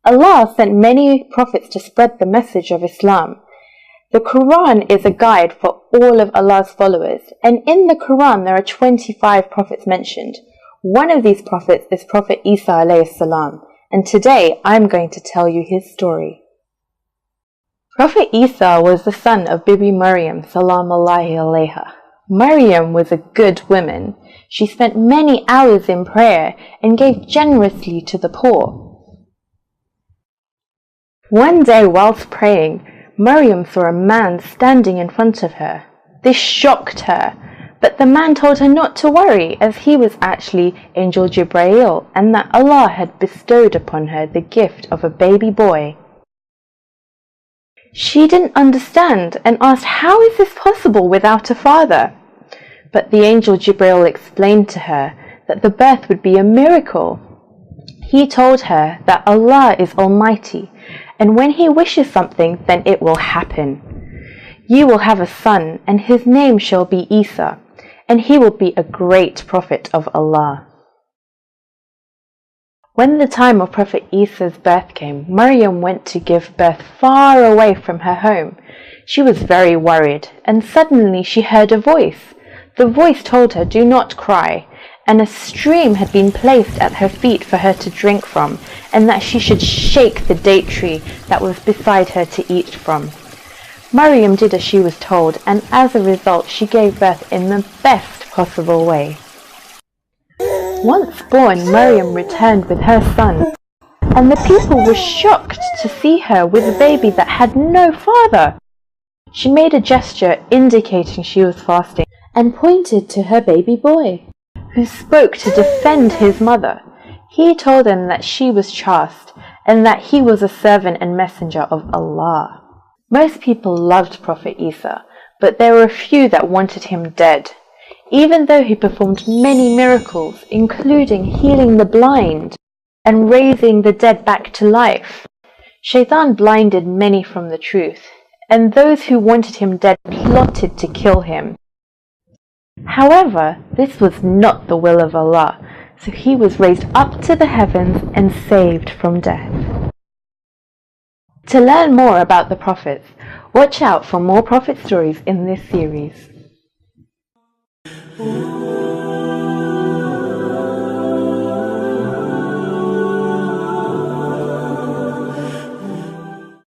Allah sent many prophets to spread the message of Islam. The Quran is a guide for all of Allah's followers, and in the Quran there are 25 prophets mentioned. One of these prophets is Prophet Isa alayhi salam, and today I'm going to tell you his story. Prophet Isa was the son of Bibi Maryam salamullahi alayha. Maryam was a good woman. She spent many hours in prayer and gave generously to the poor. One day whilst praying, Maryam saw a man standing in front of her. This shocked her, but the man told her not to worry, as he was actually Angel Jibreel, and that Allah had bestowed upon her the gift of a baby boy. She didn't understand and asked, "How is this possible without a father?" But the Angel Jibreel explained to her that the birth would be a miracle. He told her that Allah is Almighty, and when He wishes something, then it will happen. You will have a son, and his name shall be Isa, and he will be a great prophet of Allah. When the time of Prophet Isa's birth came, Maryam went to give birth far away from her home. She was very worried, and suddenly she heard a voice. The voice told her, "Do not cry," and a stream had been placed at her feet for her to drink from, and that she should shake the date tree that was beside her to eat from. Maryam did as she was told, and as a result she gave birth in the best possible way. Once born, Maryam returned with her son, and the people were shocked to see her with a baby that had no father. She made a gesture indicating she was fasting, and pointed to her baby boy, who spoke to defend his mother. He told them that she was chaste, and that he was a servant and messenger of Allah. Most people loved Prophet Isa, but there were a few that wanted him dead. Even though he performed many miracles, including healing the blind and raising the dead back to life, Shaitan blinded many from the truth, and those who wanted him dead plotted to kill him. However, this was not the will of Allah, so he was raised up to the heavens and saved from death. To learn more about the prophets, watch out for more prophet stories in this series.